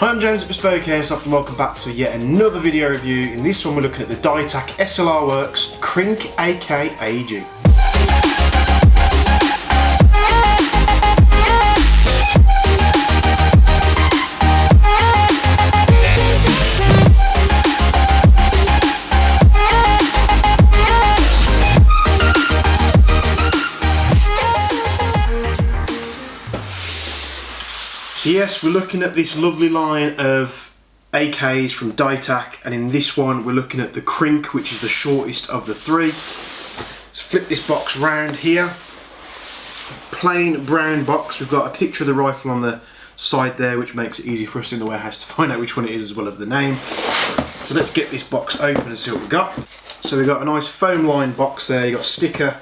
Hi, I'm James at Bespoke Airsoft and welcome back to yet another video review. In this one we're looking at the DYTAC SLR Works Krink AK AEG. So yes, we're looking at this lovely line of AKs from DYTAC, and in this one we're looking at the Krink, which is the shortest of the three. Let's flip this box round here. Plain brown box. We've got a picture of the rifle on the side there, which makes it easy for us in the warehouse to find out which one it is as well as the name. So let's get this box open and see what we've got. So we've got a nice foam lined box there. You've got a sticker,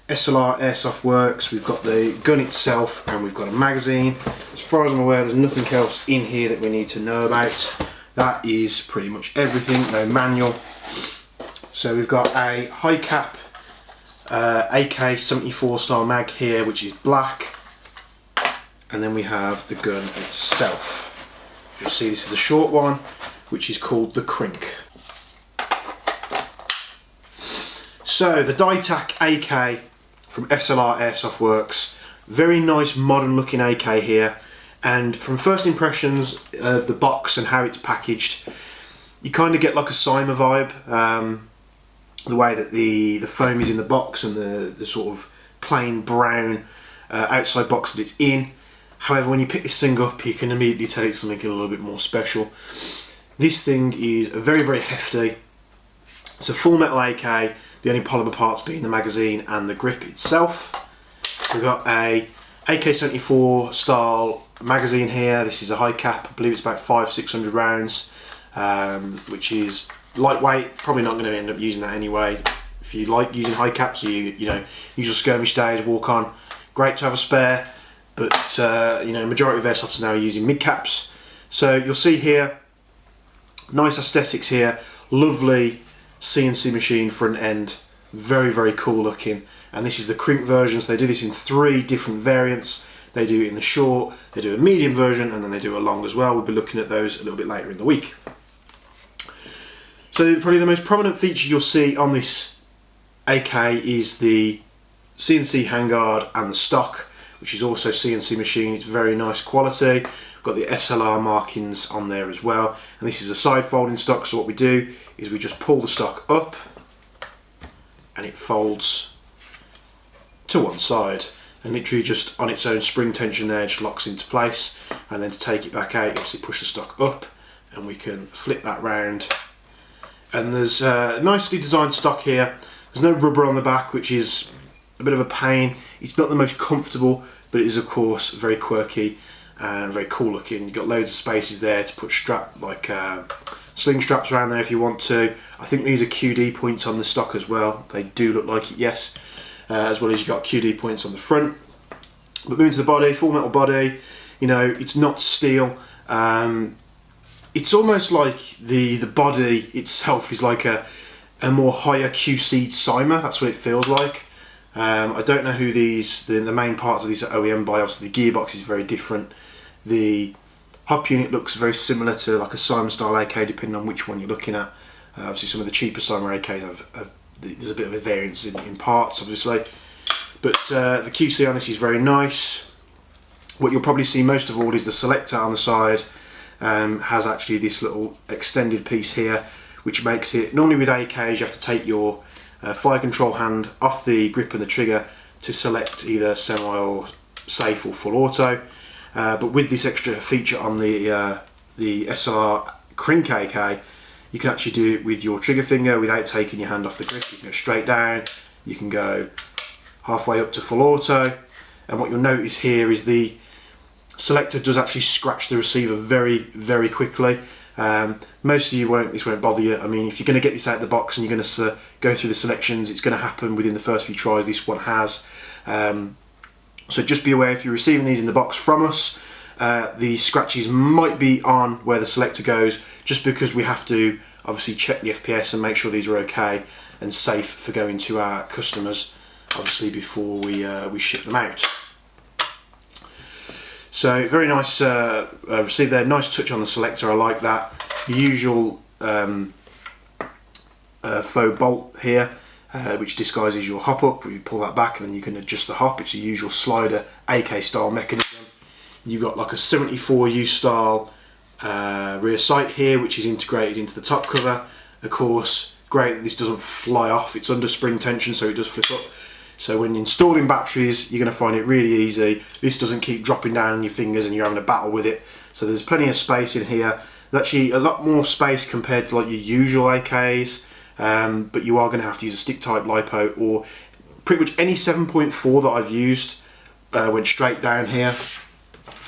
SLR Airsoft Works, we've got the gun itself, and we've got a magazine. As far as I'm aware, there's nothing else in here that we need to know about. That is pretty much everything, no manual. So we've got a high cap AK-74 style mag here, which is black. And then we have the gun itself. You'll see this is the short one, which is called the Krink. So the DYTAC AK from SLR Airsoft Works, very nice modern looking AK here, and from first impressions of the box and how it's packaged, you kind of get like a Cyma vibe, the way that the foam is in the box and the sort of plain brown outside box that it's in. However, when you pick this thing up, you can immediately tell it's something a little bit more special. This thing is very, very hefty. It's a full metal AK, the only polymer parts being the magazine and the grip itself. So we've got a AK-74 style magazine here. This is a high cap, I believe it's about 500-600 rounds, which is lightweight. Probably not going to end up using that anyway. If you like using high caps, or you know, use your skirmish days, walk on, great to have a spare. But you know, majority of airsofters now are using mid caps. So you'll see here, nice aesthetics here, lovely CNC machine front end, very, very cool looking. And this is the Krink version, so they do this in 3 different variants. They do it in the short, they do a medium version, and then they do a long as well. We'll be looking at those a little bit later in the week. So probably the most prominent feature you'll see on this AK is the CNC handguard and the stock, which is also CNC machine. It's very nice quality. Got the SLR markings on there as well, and this is a side folding stock. So what we do is we just pull the stock up and it folds to one side, and literally just on its own spring tension there just locks into place. And then to take it back out, obviously push the stock up and we can flip that round. And there's a nicely designed stock here. There's no rubber on the back, which is a bit of a pain. It's not the most comfortable, but it is of course very quirky and very cool looking. You've got loads of spaces there to put sling straps around there if you want to. I think these are QD points on the stock as well. They do look like it, yes. As well as you've got QD points on the front. But moving to the body, full metal body, you know, it's not steel. It's almost like the body itself is like a more higher QC'd Cyma. That's what it feels like. I don't know who the main parts of these are OEM by. Obviously the gearbox is very different. The hop unit looks very similar to like a Cyma style AK, depending on which one you're looking at. Obviously some of the cheaper Cyma AKs there's a bit of a variance in parts, obviously. But the QC on this is very nice. What you'll probably see most of all is the selector on the side has actually this little extended piece here, which makes it, normally with AKs you have to take your fire control hand off the grip and the trigger to select either semi or safe or full auto. But with this extra feature on the SLR Krink AK, you can actually do it with your trigger finger without taking your hand off the grip. You can go straight down, you can go halfway up to full auto, and what you'll notice here is the selector does actually scratch the receiver very, very quickly. Most of you this won't bother you. I mean, if you're going to get this out of the box and you're going to go through the selections, it's going to happen within the first few tries. This one has. So just be aware if you're receiving these in the box from us, the scratches might be on where the selector goes, just because we have to obviously check the FPS and make sure these are okay and safe for going to our customers, obviously before we ship them out. So very nice receiver there, nice touch on the selector, I like that. The usual faux bolt here, which disguises your hop up. You pull that back and then you can adjust the hop. It's a usual slider AK style mechanism. You've got like a 74U style rear sight here, which is integrated into the top cover. Of course, great that this doesn't fly off, it's under spring tension, so it does flip up. So when installing batteries, you're going to find it really easy. This doesn't keep dropping down on your fingers and you're having a battle with it. So there's plenty of space in here. There's actually a lot more space compared to like your usual AKs, but you are going to have to use a stick type LiPo, or pretty much any 7.4 that I've used went straight down here.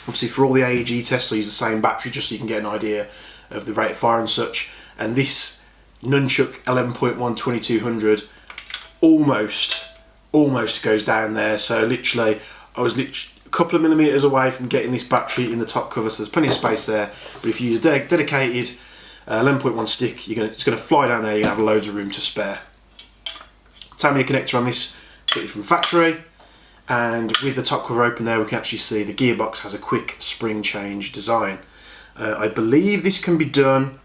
Obviously for all the AEG tests I use the same battery just so you can get an idea of the rate of fire and such. And this Nunchuk 11.1 2200 almost goes down there. So literally I was a couple of millimeters away from getting this battery in the top cover, so there's plenty of space there. But if you use a dedicated 11.1 stick, it's going to fly down there. You're going to have loads of room to spare. Tamiya connector on this, get it from factory. And with the top cover open there, we can actually see the gearbox has a quick spring change design. I believe this can be done,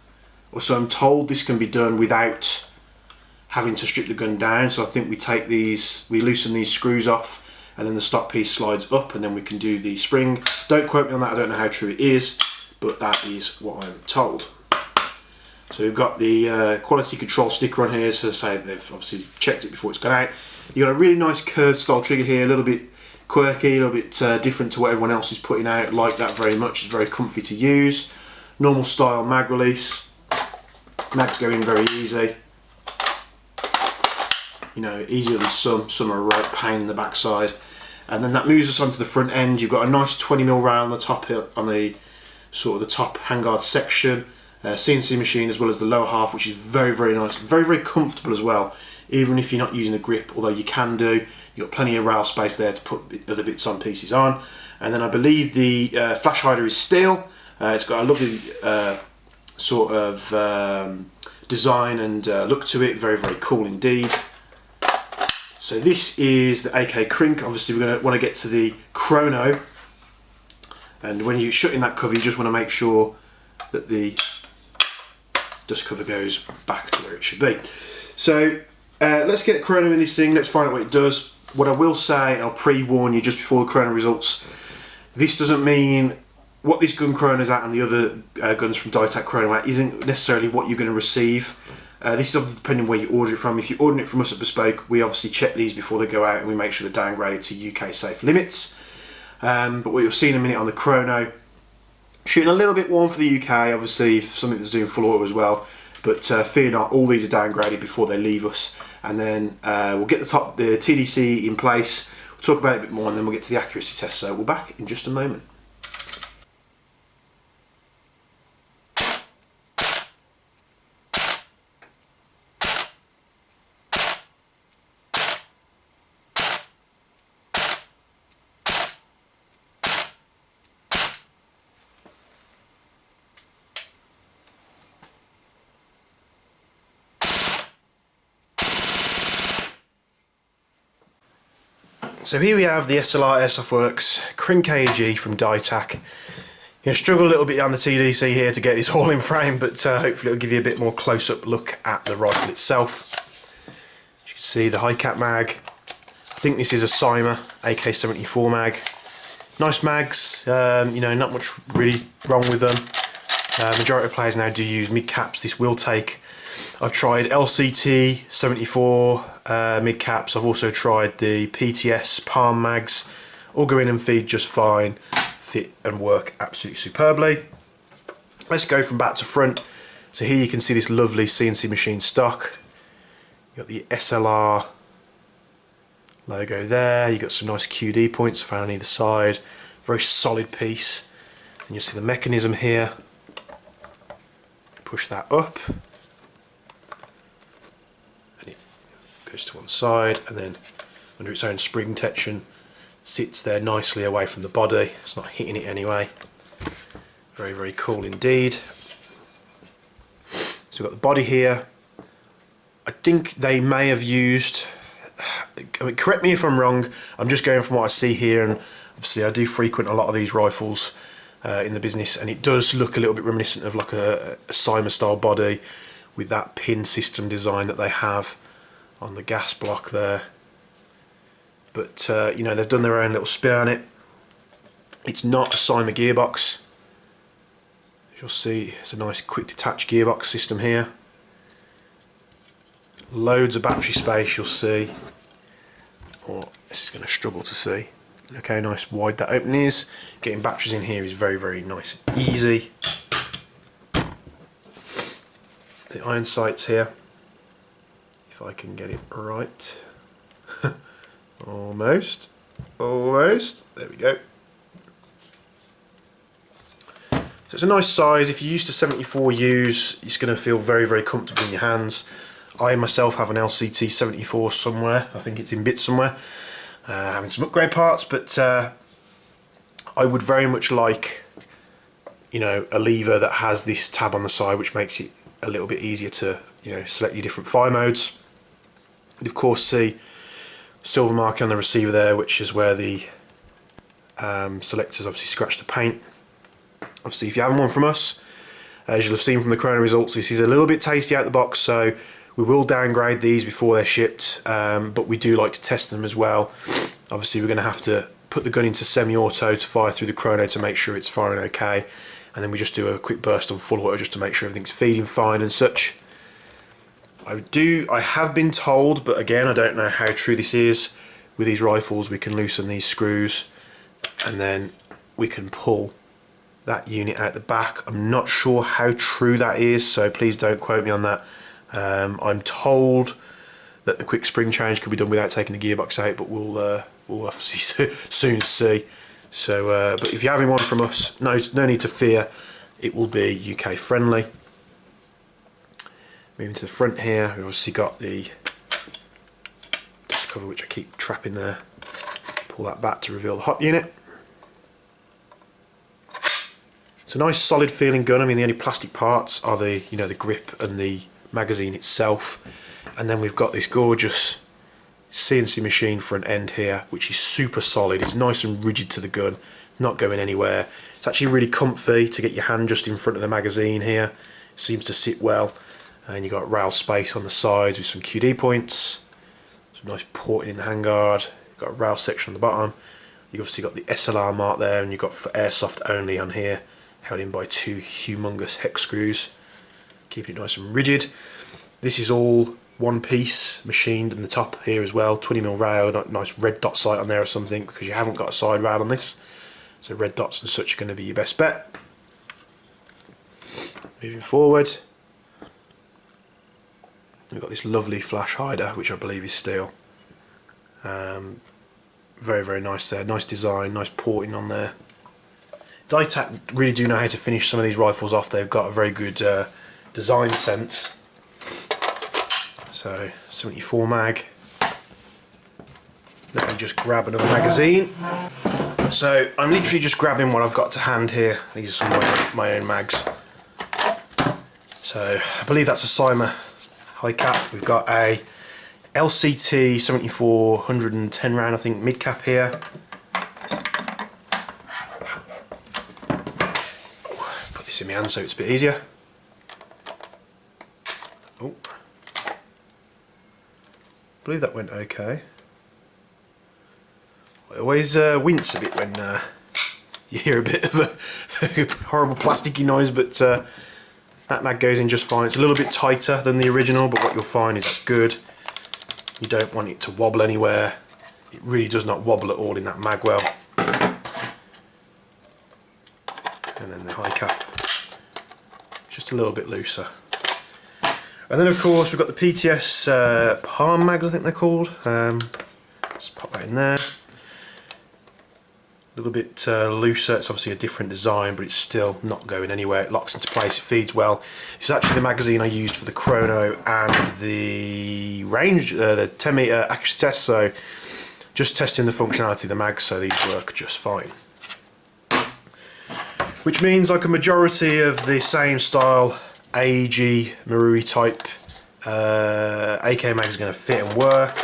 or so I'm told this can be done without having to strip the gun down. So I think we loosen these screws off, and then the stock piece slides up, and then we can do the spring. Don't quote me on that, I don't know how true it is, but that is what I'm told. So we've got the quality control sticker on here, so say they've obviously checked it before it's gone out. You've got a really nice curved style trigger here, a little bit quirky, a little bit different to what everyone else is putting out. Like that very much, it's very comfy to use. Normal style mag release. Mags go in very easy. You know, easier than some are a right pain in the backside. And then that moves us onto the front end. You've got a nice 20mm rail on the top here, on the sort of the top handguard section. CNC machine as well as the lower half, which is very nice, very comfortable as well, even if you're not using a grip, although you can do. You've got plenty of rail space there to put other bits on pieces on. And then I believe the flash hider is steel. It's got a lovely sort of design and look to it, very cool indeed. So this is the AK Krink. Obviously we're going to want to get to the chrono, and when you're shutting that cover you just want to make sure that the dust cover goes back to where it should be. So let's get chrono in this thing, let's find out what it does. What I will say, and I'll pre-warn you just before the chrono results, this doesn't mean what this gun chronos at and the other guns from DYTAC chrono at isn't necessarily what you're going to receive. This is obviously depending where you order it from. If you're ordering it from us at Bespoke, we obviously check these before they go out and we make sure they're downgraded to UK safe limits. But what you'll see in a minute on the chrono, shooting a little bit warm for the UK, obviously something that's doing full auto as well, but fear not, all these are downgraded before they leave us. And then we'll get the TDC in place, we'll talk about it a bit more, and then we'll get to the accuracy test. So we're back in just a moment. So here we have the SLR Airsoft Works Krink AEG from DYTAC. You're going to struggle a little bit on the TDC here to get this all in frame, but hopefully it'll give you a bit more close-up look at the rifle itself. As you can see, the high cap mag. I think this is a Cyma AK-74 mag. Nice mags, you know, not much really wrong with them. Majority of players now do use mid caps. This will take. I've tried LCT 74 mid caps. I've also tried the PTS Palm mags. All go in and feed just fine, fit and work absolutely superbly. Let's go from back to front. So here you can see this lovely CNC machine stock. You've got the SLR logo there. You've got some nice QD points found on either side. Very solid piece. And you'll see the mechanism here. Push that up. And it goes to one side, and then under its own spring tension sits there nicely away from the body. It's not hitting it anyway. Very cool indeed. So we've got the body here. I think they may have used, I mean, correct me if I'm wrong, I'm just going from what I see here, and Obviously I do frequent a lot of these rifles in the business, and it does look a little bit reminiscent of like a Cyma style body with that pin system design that they have on the gas block there. But you know, they've done their own little spin on it. It's not a Cyma gearbox. As you'll see, it's a nice quick detach gearbox system here. Loads of battery space, you'll see. Oh, this is going to struggle to see. Look how nice wide that opening is. Getting batteries in here is very, very nice and easy. The iron sights here, if I can get it right. Almost. There we go. So it's a nice size. If you're used to 74Us, it's going to feel very, very comfortable in your hands. I myself have an LCT 74 somewhere. I think it's in bits somewhere. Having some upgrade parts, but I would very much like, you know, a lever that has this tab on the side, which makes it a little bit easier to, you know, select your different fire modes. And of course, see silver marking on the receiver there, which is where the selectors obviously scratch the paint. Obviously, if you haven't one from us, as you'll have seen from the Chrono results, this is a little bit tasty out the box, so we will downgrade these before they're shipped, but we do like to test them as well. Obviously, we're going to have to put the gun into semi-auto to fire through the Chrono to make sure it's firing okay, and then we just do a quick burst on full auto just to make sure everything's feeding fine and such. I have been told, but again, I don't know how true this is, with these rifles we can loosen these screws and then we can pull that unit out the back. I'm not sure how true that is, so please don't quote me on that. I'm told that the quick spring change can be done without taking the gearbox out, but we'll obviously soon see. So, but if you're having one from us, no need to fear. It will be UK friendly. Moving to the front here, we've obviously got the dust cover, which I keep trapping there. Pull that back to reveal the hop unit. It's a nice solid feeling gun. I mean, the only plastic parts are the, you know, the grip and the magazine itself, and then we've got this gorgeous CNC machine front end here, which is super solid. It's nice and rigid to the gun, not going anywhere. It's actually really comfy to get your hand just in front of the magazine here. It seems to sit well, and you've got rail space on the sides with some QD points, some nice porting in the handguard. You've got a rail section on the bottom. You've obviously got the SLR mark there, and you've got for airsoft only on here, held in by two humongous hex screws, keeping it nice and rigid. This is all one piece machined in the top here as well. 20mm rail, nice red dot sight on there or something, because you haven't got a side rail on this, so red dots and such are going to be your best bet. Moving forward, we've got this lovely flash hider, which I believe is steel. Very, very nice there, nice design, nice porting on there. DYTAC really do know how to finish some of these rifles off. They've got a very good design sense. So 74 mag. Let me just grab another magazine. So I'm literally just grabbing what I've got to hand here. These are some of my own mags. So I believe that's a Cyma high cap. We've got a LCT 74 110 round, I think, mid cap here. Put this in my hand so it's a bit easier. Oh, I believe that went okay. I always wince a bit when you hear a bit of a horrible plasticky noise, but that mag goes in just fine. It's a little bit tighter than the original, but what you'll find is it's good. You don't want it to wobble anywhere. It really does not wobble at all in that mag well. And then the high cap, just a little bit looser. And then of course we've got the PTS palm mags, I think they're called. Let's pop that in there. A little bit looser. It's obviously a different design, but it's still not going anywhere. It locks into place, it feeds well. This is actually the magazine I used for the Chrono and the range, the 10m accuracy test, so just testing the functionality of the mags, so these work just fine. Which means like a majority of the same style AEG Marui type AK mags are going to fit and work.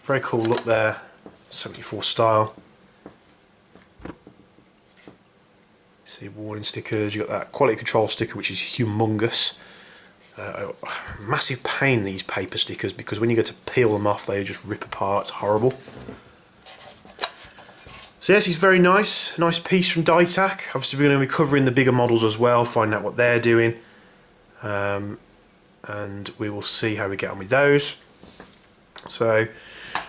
Very cool look there. 74 style. See warning stickers, you've got that quality control sticker which is humongous. Massive pain, these paper stickers, because when you go to peel them off they just rip apart, it's horrible. So yes, it's very nice piece from DYTAC. Obviously we're going to be covering the bigger models as well, find out what they're doing, and we will see how we get on with those. So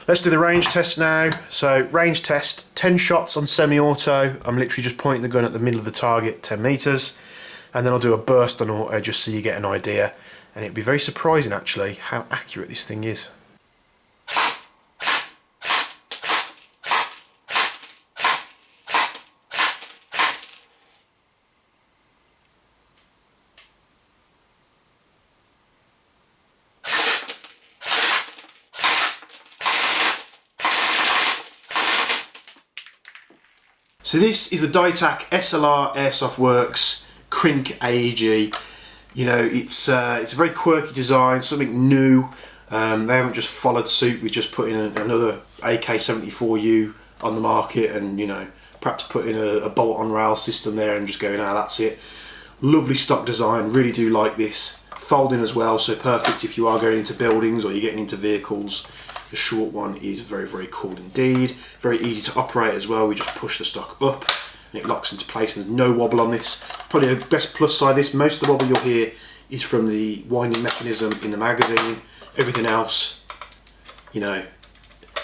let's do the range test now. So range test, 10 shots on semi-auto. I'm literally just pointing the gun at the middle of the target, 10 meters, and then I'll do a burst on auto just so you get an idea, and it'd be very surprising actually how accurate this thing is. So this is the DYTAC SLR Airsoft Works Krink AEG. You know, it's a very quirky design, something new. They haven't just followed suit with just putting another AK-74U on the market and, you know, perhaps putting a bolt-on rail system there and just going, ah, that's it. Lovely stock design, really do like this. Folding as well, so perfect if you are going into buildings or you're getting into vehicles. The short one is very, very cool indeed. Very easy to operate as well. We just push the stock up and it locks into place, and there's no wobble on this. Probably the best plus side of this, most of the wobble you'll hear is from the winding mechanism in the magazine. Everything else, you know,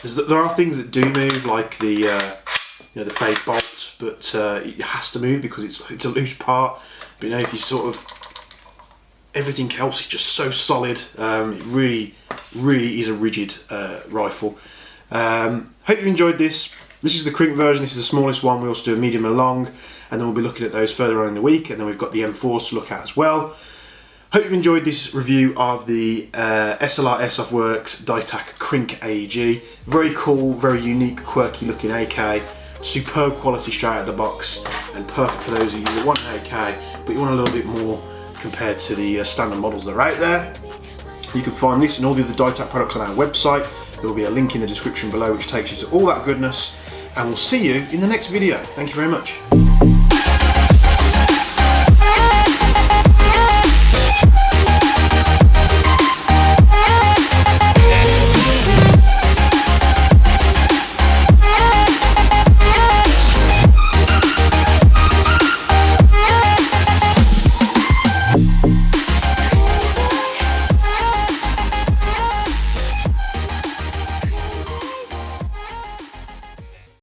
there are things that do move, like the you know, the fade bolts, but it has to move because it's a loose part. But you know, if you sort of, everything else is just so solid. It really is a rigid rifle. Hope you enjoyed this. This is the Krink version. This is the smallest one. We also do a medium and long, and then we'll be looking at those further on in the week, and then we've got the M4s to look at as well. Hope you've enjoyed this review of the SLR Airsoft Works DYTAC Krink AEG. Very cool, very unique, quirky looking AK. Superb quality straight out of the box, and perfect for those of you that want an AK but you want a little bit more compared to the standard models that are out there. You can find this and all the other DYTAC products on our website. There will be a link in the description below which takes you to all that goodness, and we'll see you in the next video. Thank you very much.